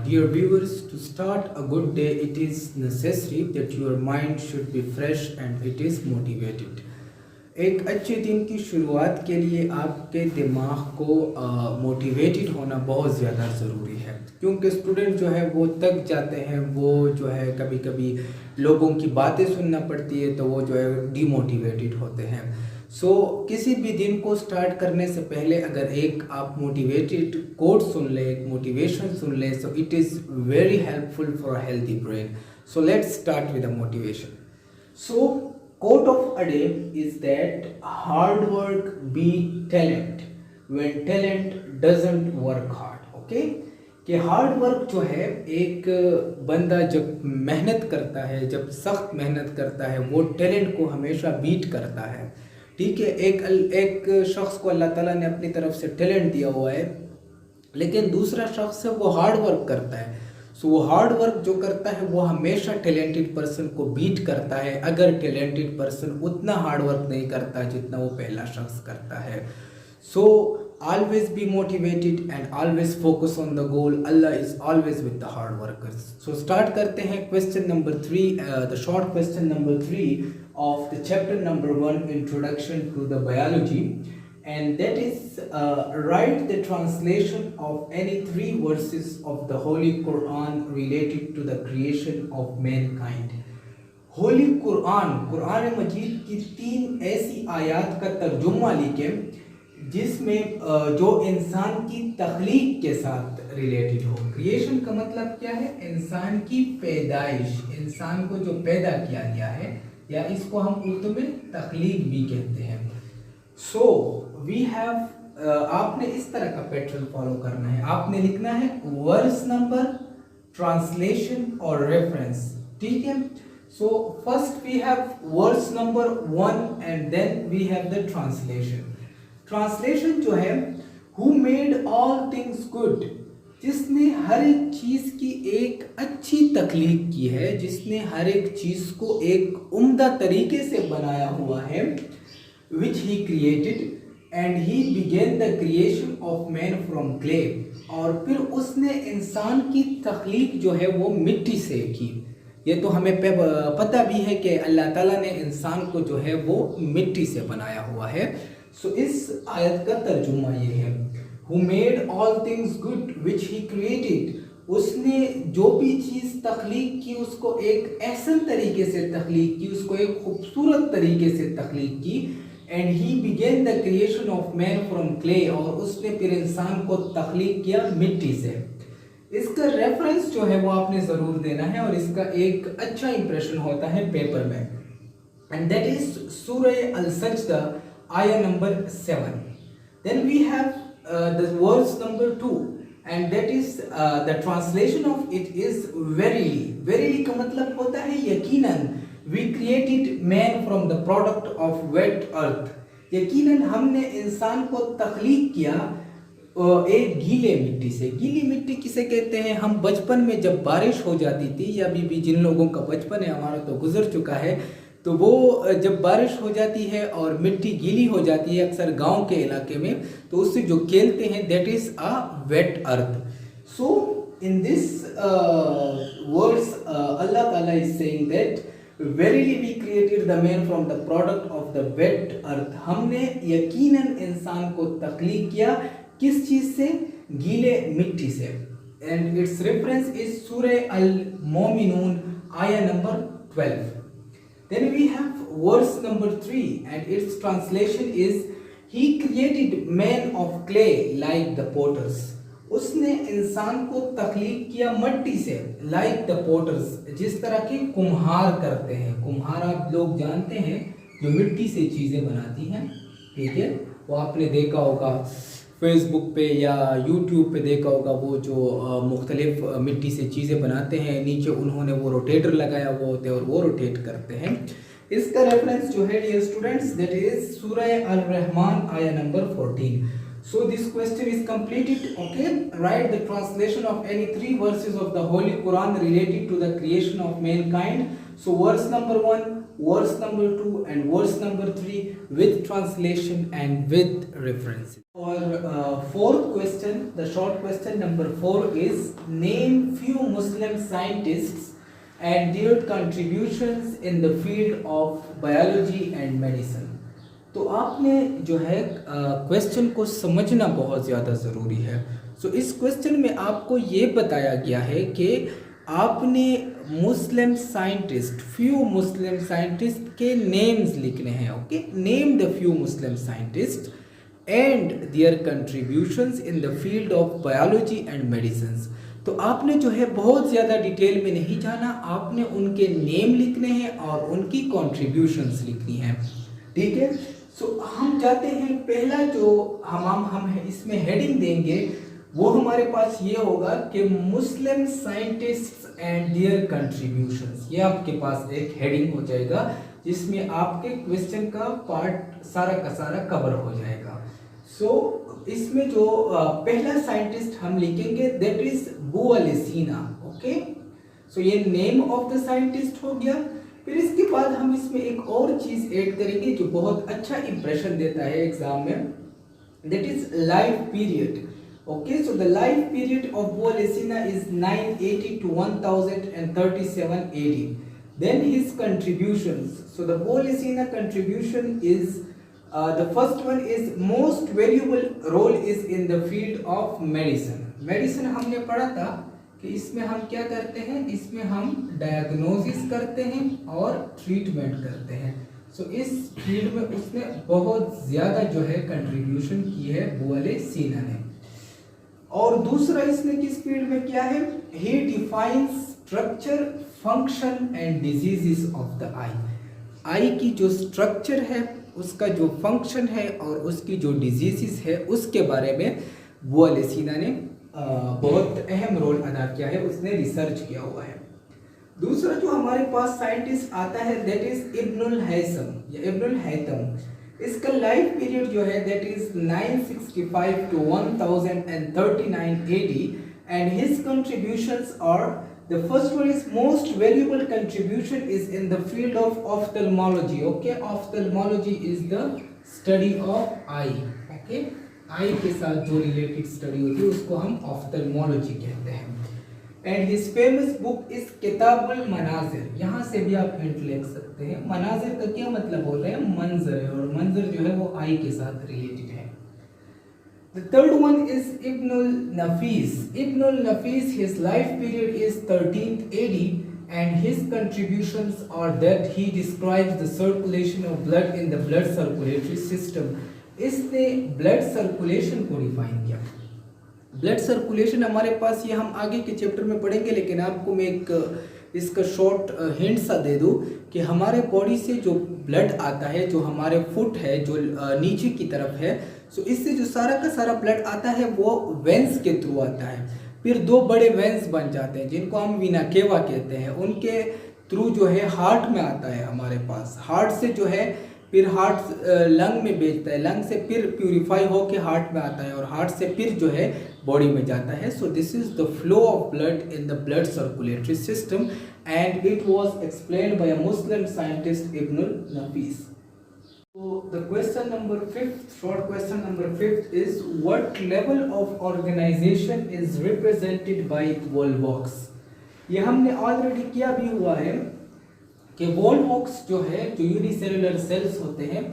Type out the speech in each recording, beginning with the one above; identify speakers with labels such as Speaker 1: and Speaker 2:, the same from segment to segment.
Speaker 1: Dear viewers, to start a good day, it is necessary that your mind should be fresh and it is motivated. एक अच्छे दिन की शुरुआत के लिए आपके दिमाग को मोटिवेटेड होना बहुत ज़्यादा ज़रूरी है, क्योंकि स्टूडेंट जो है वो थक जाते हैं, वो जो है कभी कभी लोगों की बातें सुनना पड़ती है तो वो जो है डीमोटिवेटेड होते हैं। किसी भी दिन को स्टार्ट करने से पहले अगर एक आप मोटिवेटेड कोट सुन लें, एक मोटिवेशन सुन लें, so it is very helpful for a healthy brain. So let's start with a motivation. So quote of a day is that hard work beat talent when talent doesn't work hard. Okay, कि hard work जो है, एक बंदा जब मेहनत करता है, जब सख्त मेहनत करता है, वो टैलेंट को हमेशा बीट करता है। ठीक है, एक शख्स को अल्लाह ताला ने अपनी तरफ से टैलेंट दिया हुआ है, लेकिन दूसरा शख्स है वो हार्ड वर्क करता है। वो हार्ड वर्क जो करता है वो हमेशा टैलेंटेड पर्सन को बीट करता है, अगर टैलेंटेड पर्सन उतना हार्ड वर्क नहीं करता जितना वो पहला शख्स करता है। Always be motivated and always focus on the goal. Allah is always with the hard workers. Start करते हैं question number 3, the short question number 3 of the chapter number 1, introduction to the biology. And that is write the translation of any 3 verses of the Holy Quran related to the creation of mankind. Holi Quran मजीद की 3 ऐसी आयत का तर्जुमा लिखें जिसमें जो इंसान की तख्लीक के साथ रिलेटेड हो। क्रिएशन का मतलब क्या है? इंसान की पैदाइश, इंसान को जो पैदा किया गया है, या इसको हम उर्दू में तख्लीक भी कहते हैं। वी हैव आपने इस तरह का पैटर्न फॉलो करना है। आपने लिखना है वर्स नंबर, ट्रांसलेशन और रेफरेंस। ठीक है, first we have verse number 1 and then we have the translation. Translation जो है, who made all things good, जिसने हर एक चीज की एक अच्छी तख्लीक की है, जिसने हर एक चीज को एक उम्दा तरीके से बनाया हुआ है, which he created and he began the creation of man from clay, और फिर उसने इंसान की तख्लीक जो है वो मिट्टी से की। ये तो हमें पता भी है कि अल्लाह ताला ने इंसान को जो है वो मिट्टी से बनाया हुआ है। इस आयत का तर्जुमा ये है, who made all things good which he created, उसने जो भी चीज़ तख्लीक की उसको एक ऐसा तरीके से तख्लीक की, उसको एक खूबसूरत तरीके से तख्लीक की। And he begin the creation of man from clay, और उसने फिर इंसान को तख्लीक किया मिट्टी से। इसका रेफरेंस जो है वो आपने ज़रूर देना है, और इसका एक अच्छा इंप्रेशन होता है पेपर में, एंड दैट इज सूरह अल-सज्दा आया number 7। Then we have the verse number 2 and that is the translation of it is verily का मतलब होता है यकीनन। we created man from the product of wet earth, यकीनन हमने इंसान को तख्लीक किया एक गीले मिट्टी से। गीली मिट्टी किसे कहते हैं? हम बचपन में जब बारिश हो जाती थी, या अभी भी जिन लोगों का बचपन है, हमारा तो गुजर चुका है, तो वो जब बारिश हो जाती है और मिट्टी गीली हो जाती है अक्सर गांव के इलाके में, तो उससे जो खेलते हैं, that is a wet earth. In this words Allah Taala is saying that verily we created the man from the product of the wet earth, हमने यकीनन इंसान को तख्लीक किया किस चीज से? गीले मिट्टी से। एंड इट्स रेफरेंस इज सूरह अल-मोमिनून आया number 12। Then we have verse number 3 and its translation is he created man of clay like the potters, उसने इंसान को तख्लीक किया मट्टी से, like the potters, जिस तरह के कुम्हार करते हैं। कुम्हार आप लोग जानते हैं जो मिट्टी से चीज़ें बनाती हैं। ठीक है, वो आपने देखा होगा फेसबुक पे या यूट्यूब पे देखा होगा, वो जो मुख्तलिफ मिट्टी से चीज़ें बनाते हैं, नीचे उन्होंने वो रोटेटर लगाया हुआ होते हैं और वो रोटेट करते हैं। इसका रेफरेंस जो है डियर स्टूडेंट्स, दैट इज सूरह अल-रहमान आया number 14। So this question is completed. Okay, write the translation of any 3 verses of the Holy Quran related to the creation of mankind. So verse number 1, verse number 2 and verse number 3 with translation and with references. Or fourth question, the short question number 4 is name few Muslim scientists and their contributions in the field of biology and medicine. तो आपने जो है question को समझना बहुत ज़्यादा ज़रूरी है. सो इस क्वेश्चन में आपको ये बताया गया है कि आपने Muslim scientist, few Muslim scientist के नेम्स लिखने हैं. Okay, name the few Muslim scientist and their contributions in the field of biology and medicine. तो आपने जो है बहुत ज़्यादा डिटेल में नहीं जाना, आपने उनके नेम लिखने हैं और उनकी कंट्रीब्यूशंस लिखनी है. ठीक है. सो हम जाते हैं, पहला जो हम इसमें हेडिंग देंगे वो हमारे पास ये होगा कि मुस्लिम साइंटिस्ट्स एंड देयर कंट्रीब्यूशंस. ये आपके पास एक हेडिंग हो जाएगा जिसमें आपके क्वेश्चन का पार्ट सारा का सारा कवर हो जाएगा. सो इसमें जो पहला साइंटिस्ट हम लिखेंगे दैट इज बुअलेसीना. ओके, सो ये नेम ऑफ द साइंटिस्ट हो गया. फिर इसके बाद हम इसमें एक और चीज ऐड करेंगे जो बहुत अच्छा इंप्रेशन देता है एग्जाम में, that is life period. Okay, so the life period of Bualesina is 980 to 1037 AD. Then his contributions. So the Bualesina contribution is the first one is most valuable role is in the field of medicine. Medicine हमने पढ़ा था कि इसमें हम क्या करते हैं, इसमें हम डायग्नोसिस करते हैं और ट्रीटमेंट करते हैं. सो इस फील्ड में उसने बहुत ज़्यादा जो है कंट्रीब्यूशन की है बुअलेसीना ने. और दूसरा इसने किस फील्ड में किया है, he defines structure, function and diseases of the eye. Eye की जो स्ट्रक्चर है, उसका जो फंक्शन है और उसकी जो डिजीजेस है उसके बारे में बुअलेसीना ने बहुत अहम रोल अदा किया है, उसने रिसर्च किया हुआ है. दूसरा जो हमारे पास साइंटिस्ट आता है दैट इज इब्नुल हैसम या इब्नुल हैतम. इसका लाइफ पीरियड जो है that is 965 to 1039 AD and his contributions are the first one is most valuable contribution is in the field of ophthalmology. Okay, ophthalmology is the study of eye. Okay, eye के साथ जो related study होती है उसको हम ophthalmology कहते हैं. And his famous book is किताबुल मनाजिर. यहाँ से भी आप हिंट ले सकते हैं. मनाजिर का क्या मतलब बोल रहे हैं, मंजर है, और मंजर जो है वो आई के साथ रिलेटेड है. The third one is Ibnul Nafees. Ibnul Nafees, his life period is 13th AD and his contributions are that he describes the circulation of blood in the blood circulatory system. इसने blood circulation को define किया. Blood circulation हमारे पास ये हम आगे के chapter में पढ़ेंगे, लेकिन आपको मैं एक इसका शॉर्ट हिंट सा दे दूँ कि हमारे बॉडी से जो ब्लड आता है, जो हमारे फुट है जो नीचे की तरफ है, सो इससे जो सारा का सारा ब्लड आता है वो वेंस के थ्रू आता है. फिर दो बड़े वेंस बन जाते हैं जिनको हम वीना केवा कहते हैं, उनके थ्रू जो है हार्ट में आता है हमारे पास. हार्ट से जो है फिर हार्ट लंग में भेजता है, लंग से फिर प्यूरिफाई होके हार्ट में आता है और हार्ट से फिर जो है बॉडी में जाता है. So this is the flow of blood in the blood circulatory system and it was explained bye a Muslim scientist Ibnul Nafees. So the question number 5th, short question number 5th is what level of organization is represented by Volvox. ये हमने already किया भी हुआ है कि Volvox जो है, जो यूनिसेलुलर सेल्स होते हैं,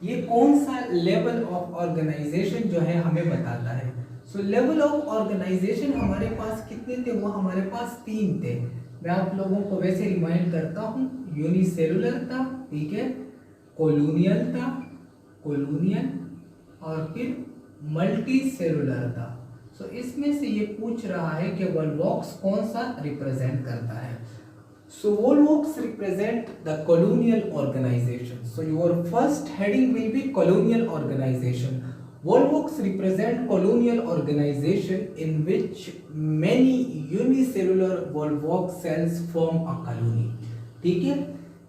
Speaker 1: ये कौन सा लेवल ऑफ ऑर्गेनाइजेशन जो है हमें बताता है. सो लेवल ऑफ ऑर्गेनाइजेशन हमारे पास कितने थे, वो हमारे पास 3 थे. मैं आप लोगों को वैसे रिमाइंड करता हूँ. यूनिसेलुलर था, ठीक है, कोलोनियल था, कोलोनियल, और फिर मल्टी सेलुलर था. सो इसमें से ये पूछ रहा है कि वॉलवॉक्स कौन सा रिप्रेजेंट करता है. So Volvox represent the colonial organization. So your first heading will be colonial organization. Volvox represent colonial organization in which many unicellular Volvox cells form a colony. ठीक है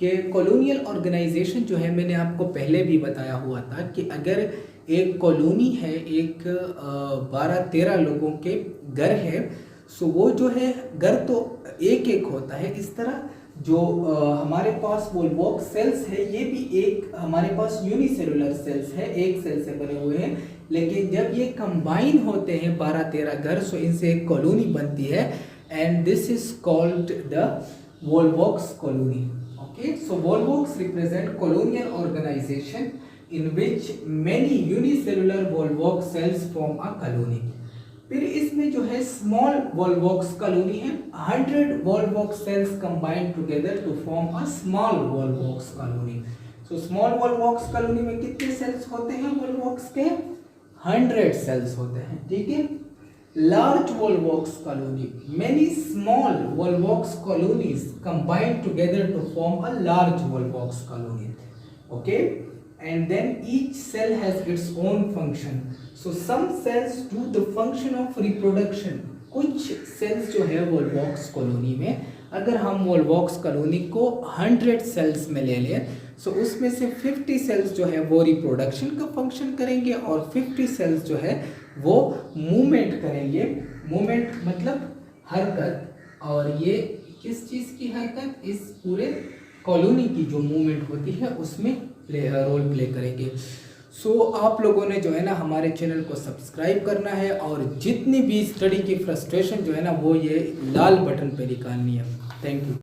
Speaker 1: कि colonial organization जो है, मैंने आपको पहले भी बताया हुआ था कि अगर एक कॉलोनी है, एक 12-13 लोगों के घर है, सो वो जो है घर तो एक एक होता है इस तरह, जो हमारे पास वॉल्वॉक्स सेल्स है ये भी एक हमारे पास यूनिसेलुलर सेल्स है, एक सेल से बने हुए हैं, लेकिन जब ये कंबाइन होते हैं 12-13 घर, सो इनसे एक कॉलोनी बनती है and this is called the volvox colony. Okay, so volvox represent colonial organization in which many unicellular volvox cells form a colony. फिर इसमें जो है स्मॉल वॉल्वॉक्स कॉलोनी है, 100 volvox cells combined together to form a small volvox colony. So small volvox colony में कितने sales होते हैं Volvox के? 100 सेल्स होते हैं, ठीक है। Large volvox colony, many small volvox colonies combined together to form a large volvox colony. Okay, and then each cell has its own function. So some cells do the function of reproduction. कुछ sales जो है Volvox colony में, अगर हम Volvox colony को 100 sales में ले लें, सो उसमें से 50 सेल्स जो है वो रिप्रोडक्शन का फंक्शन करेंगे और 50 सेल्स जो है वो मूवमेंट करेंगे। मूवमेंट मतलब हरकत, और ये किस चीज़ की हरकत? इस पूरे कॉलोनी की जो मूवमेंट होती है उसमें रोल प्ले करेंगे। सो आप लोगों ने जो है ना हमारे चैनल को सब्सक्राइब करना है और जितनी भी स्टडी की फ्रस्ट्रेशन जो है ना वो ये लाल बटन पे निकालनी है। Thank you.